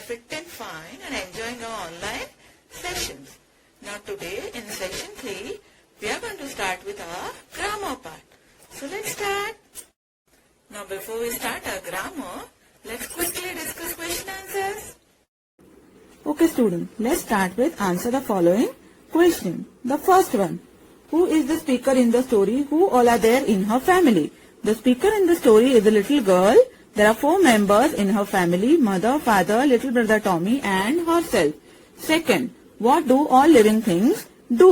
fit and fine and enjoying our online sessions. Now today in session 3, we are going to start with our grammar part. So let's start. Now before we start our grammar, let's quickly discuss question answers. Okay student, let's start with answer the following question. The first one, who is the speaker in the story? Who all are there in her family? The speaker in the story is a little girl. There are 4 members in her family: mother, father, little brother Tommy and herself. Second, what do all living things do?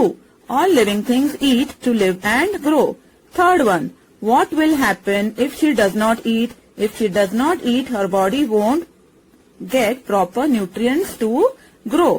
All living things eat to live and grow. Third one, what will happen if she does not eat? If she does not eat, her body won't get proper nutrients to grow.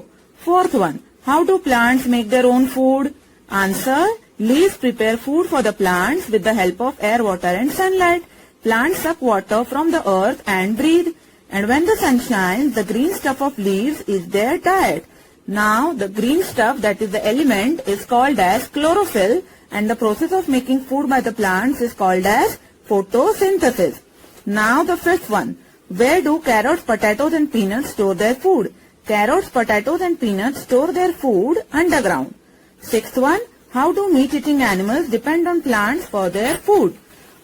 Fourth one, how do plants make their own food? Answer, leaves prepare food for the plants with the help of air, water and sunlight. Plants suck water from the earth and breathe. And when the sun shines, the green stuff of leaves is their diet. Now, the green stuff, that is the element, is called as chlorophyll, and the process of making food by the plants is called as photosynthesis. Now, the fifth one, where do carrots, potatoes and peanuts store their food? Carrots, potatoes and peanuts store their food underground. Sixth one, how do meat-eating animals depend on plants for their food?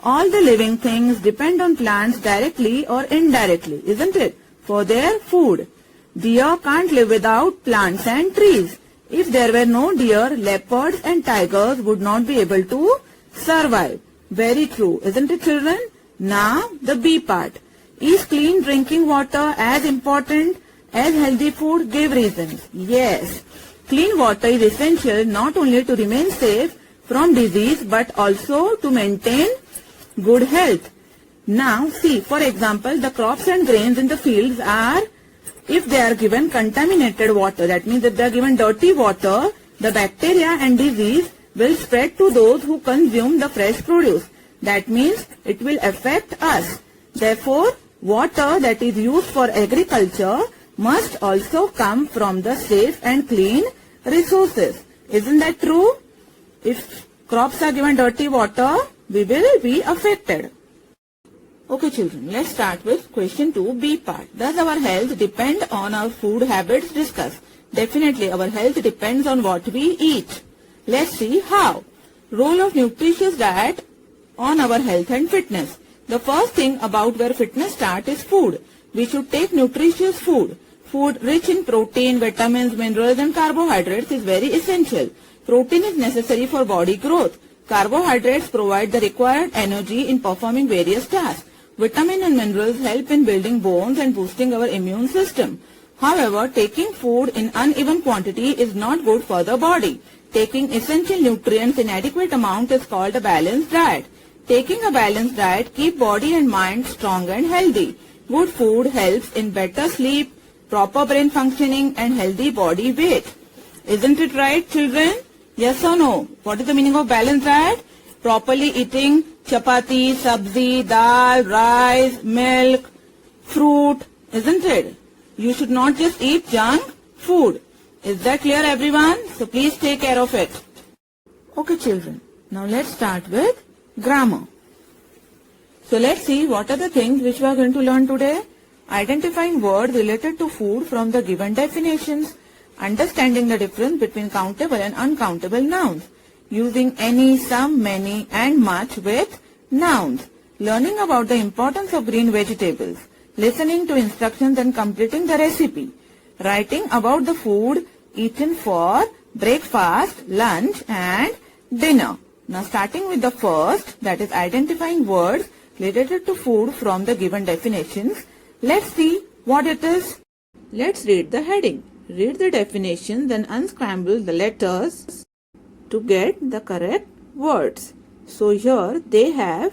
All the living things depend on plants directly or indirectly, isn't it? For their food. Deer can't live without plants and trees. If there were no deer, leopards and tigers would not be able to survive. Very true, isn't it children? Now, the B part. Is clean drinking water as important as healthy food? Give reasons. Yes. Clean water is essential not only to remain safe from disease but also to maintain good health. Now see, for example, the crops and grains in the fields are, if they are given contaminated water, that means if they are given dirty water, the bacteria and disease will spread to those who consume the fresh produce. That means it will affect us. Therefore, water that is used for agriculture must also come from the safe and clean resources. Isn't that true? If crops are given dirty water, we will be affected. Okay children, let's start with question 2, B part. Does our health depend on our food habits? Discuss. Definitely our health depends on what we eat. Let's see how. Role of nutritious diet on our health and fitness. The first thing about where fitness starts is food. We should take nutritious food. Food rich in protein, vitamins, minerals and carbohydrates is very essential. Protein is necessary for body growth. Carbohydrates provide the required energy in performing various tasks. Vitamins and minerals help in building bones and boosting our immune system. However, taking food in uneven quantity is not good for the body. Taking essential nutrients in adequate amount is called a balanced diet. Taking a balanced diet keeps body and mind strong and healthy. Good food helps in better sleep, proper brain functioning and healthy body weight. Isn't it right children? Yes or no? What is the meaning of balanced diet? Properly eating chapati, sabzi, dal, rice, milk, fruit, isn't it? You should not just eat junk food. Is that clear everyone? So please take care of it. Okay children, now let's start with grammar. So let's see what are the things which we are going to learn today. Identifying words related to food from the given definitions. Understanding the difference between countable and uncountable nouns. Using any, some, many and much with nouns. Learning about the importance of green vegetables. Listening to instructions and completing the recipe. Writing about the food eaten for breakfast, lunch and dinner. Now starting with the first, that is identifying words related to food from the given definitions. Let's see what it is. Let's read the heading. Read the definition, then unscramble the letters to get the correct words. So here they have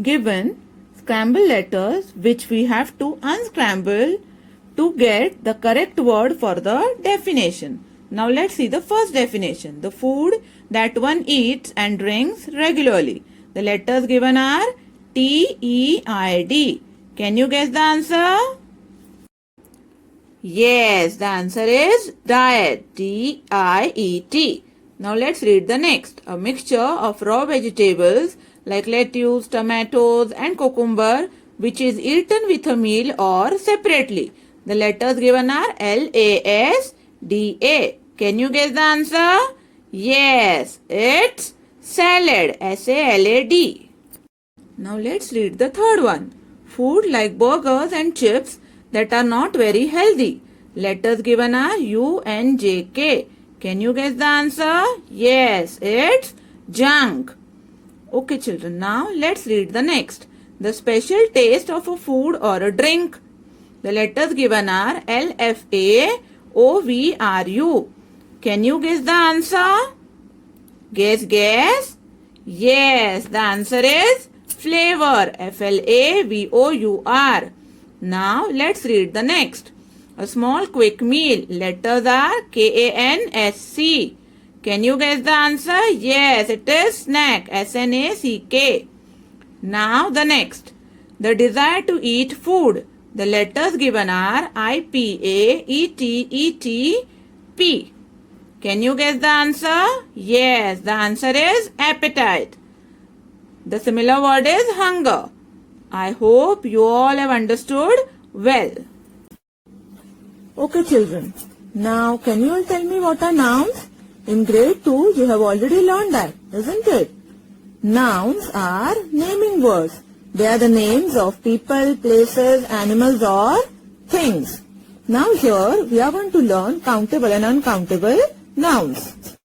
given scramble letters which we have to unscramble to get the correct word for the definition. Now let's see the first definition. The food that one eats and drinks regularly. The letters given are T, E, I, D. Can you guess the answer? Yes, the answer is diet. D-I-E-T. Now let's read the next. A mixture of raw vegetables like lettuce, tomatoes and cucumber which is eaten with a meal or separately. The letters given are L-A-S-D-A. Can you guess the answer? Yes, it's salad. S-A-L-A-D. Now let's read the third one. Food like burgers and chips that are not very healthy. Letters given are U-N-J-K. Can you guess the answer? Yes, it's junk. Okay children, now let's read the next. The special taste of a food or a drink. The letters given are L-F-A-O-V-R-U. Can you guess the answer? Guess. Yes, the answer is flavor. F-L-A-V-O-U-R. Now let's read the next. A small quick meal. Letters are K-A-N-S-C. Can you guess the answer? Yes, it is snack. S-N-A-C-K. Now the next. The desire to eat food. The letters given are I-P-A-E-T-E-T-P. Can you guess the answer? Yes, the answer is appetite. The similar word is hunger. I hope you all have understood well. Okay children, now can you all tell me what are nouns? In grade 2 you have already learned that, isn't it? Nouns are naming words. They are the names of people, places, animals or things. Now here we are going to learn countable and uncountable nouns.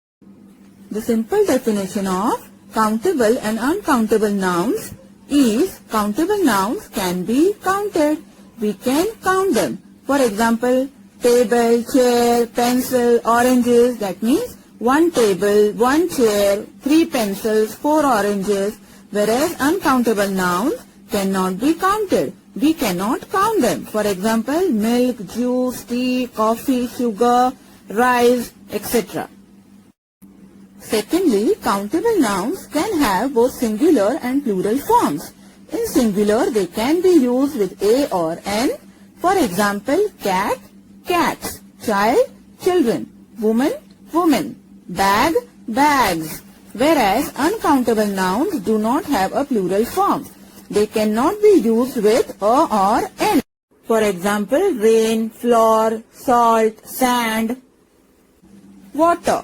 The simple definition of countable and uncountable nouns is countable nouns can be counted. We can count them. For example, table, chair, pencil, oranges. That means 1 table, 1 chair, 3 pencils, 4 oranges. Whereas uncountable nouns cannot be counted. We cannot count them. For example, milk, juice, tea, coffee, sugar, rice, etc. Secondly, countable nouns can have both singular and plural forms. In singular, they can be used with a or n. For example, cat, cats, child, children, woman, women, bag, bags. Whereas uncountable nouns do not have a plural form. They cannot be used with a or n. For example, rain, flour, salt, sand, water.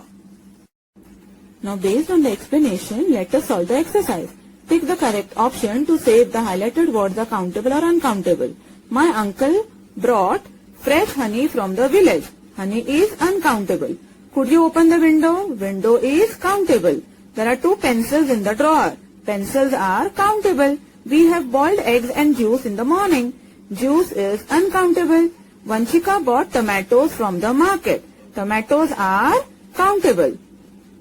Now based on the explanation, let us solve the exercise. Pick the correct option to say if the highlighted words are countable or uncountable. My uncle brought fresh honey from the village. Honey is uncountable. Could you open the window? Window is countable. There are 2 pencils in the drawer. Pencils are countable. We have boiled eggs and juice in the morning. Juice is uncountable. Vanchika bought tomatoes from the market. Tomatoes are countable.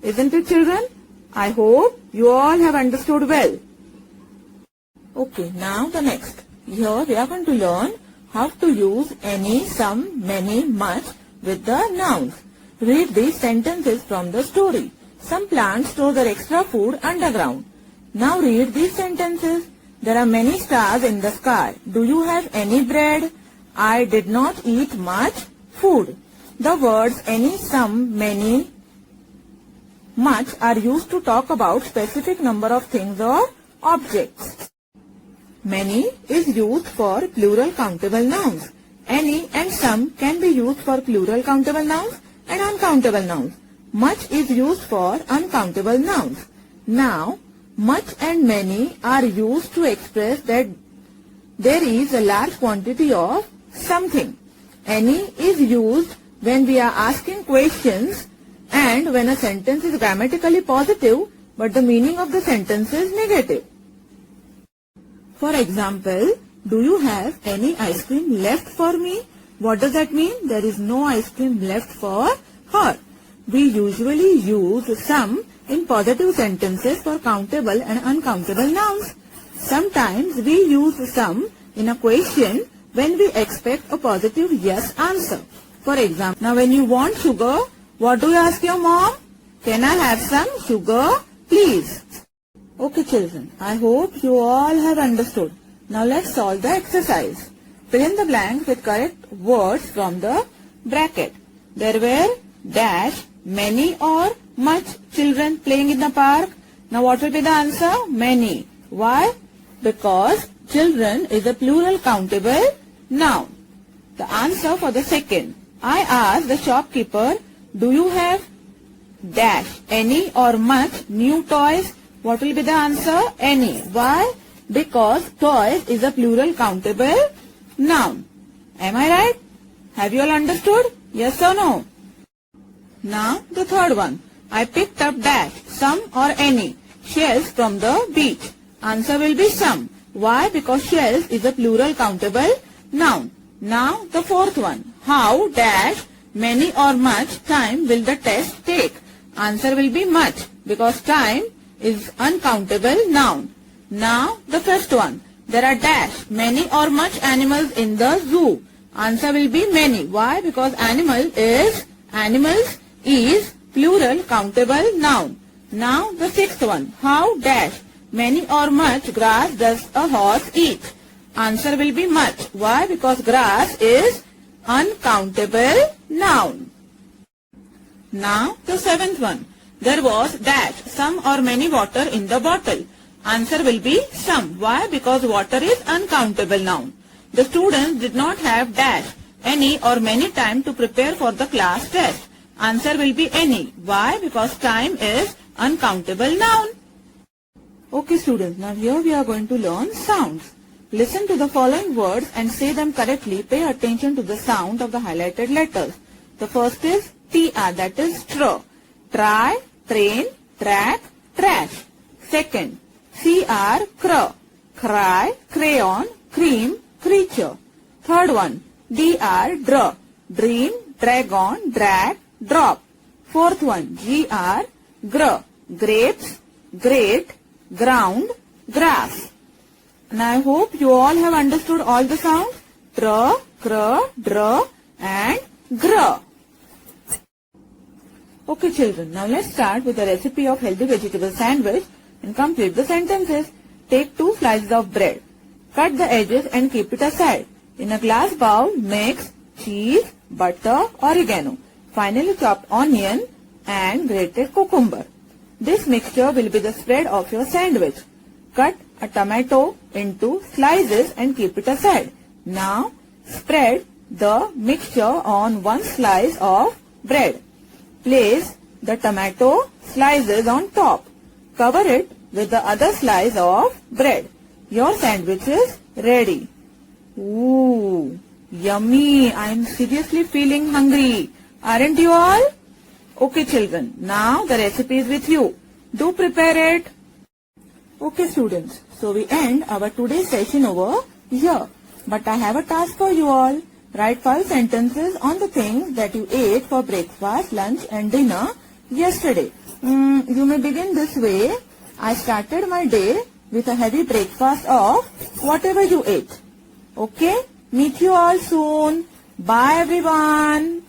Isn't it children? I hope you all have understood well. Okay, now the next. Here we are going to learn how to use any, some, many, much with the nouns. Read these sentences from the story. Some plants store their extra food underground. Now read these sentences. There are many stars in the sky. Do you have any bread? I did not eat much food. The words any, some, many, much are used to talk about specific number of things or objects. Many is used for plural countable nouns. Any and some can be used for plural countable nouns and uncountable nouns. Much is used for uncountable nouns. Now, much and many are used to express that there is a large quantity of something. Any is used when we are asking questions and when a sentence is grammatically positive but the meaning of the sentence is negative. For example, do you have any ice cream left for me? What does that mean? There is no ice cream left for her. We usually use some in positive sentences for countable and uncountable nouns. Sometimes we use some in a question when we expect a positive yes answer. For example, now when you want sugar, what do you ask your mom? Can I have some sugar, please? Okay children, I hope you all have understood. Now let's solve the exercise. Fill in the blanks with correct words from the bracket. There were dash, many or much children playing in the park. Now what will be the answer? Many. Why? Because children is a plural countable noun. The answer for the second. I asked the shopkeeper, do you have dash any or much new toys? What will be the answer? Any. Why? Because toys is a plural countable noun. Am I right? Have you all understood? Yes or no? Now the third one. I picked up dash, some or any shells from the beach. Answer will be some. Why? Because shells is a plural countable noun. Now the fourth one. How dash many or much time will the test take? Answer will be much because time is uncountable noun. Now the first one. There are dash many or much animals in the zoo. Answer will be many. Why? Because animals is plural countable noun. Now the sixth one. How dash many or much grass does a horse eat? Answer will be much. Why? Because grass is uncountable noun. Now the seventh one. There was dash some or many water in the bottle. Answer will be some. Why? Because water is uncountable noun. The students did not have dash any or many time to prepare for the class test. Answer will be any. Why? Because time is uncountable noun. Okay students, now here we are going to learn sounds. Listen to the following words and say them correctly. Pay attention to the sound of the highlighted letters. The first is TR, that is tr. Try, train, track, trash. Second, CR, cr. Cry, crayon, cream, creature. Third one, DR, dr. Dream, dragon, drag, drop. Fourth one, GR, gr. Grapes, great, ground, grass. And I hope you all have understood all the sounds. Tr, cr, dr and gr. Okay children, now let's start with the recipe of healthy vegetable sandwich and complete the sentences. Take 2 slices of bread. Cut the edges and keep it aside. In a glass bowl, mix cheese, butter, oregano. Finally chopped onion and grated cucumber. This mixture will be the spread of your sandwich. Cut a tomato into slices and keep it aside. Now spread the mixture on one slice of bread. Place the tomato slices on top. Cover it with the other slice of bread. Your sandwich is ready. Ooh, yummy. I am seriously feeling hungry. Aren't you all? Okay children, now the recipe is with you. Do prepare it. Okay students, so we end our today's session over here. But I have a task for you all. Write 5 sentences on the things that you ate for breakfast, lunch and dinner yesterday. You may begin this way. I started my day with a heavy breakfast of whatever you ate. Okay? Meet you all soon. Bye everyone.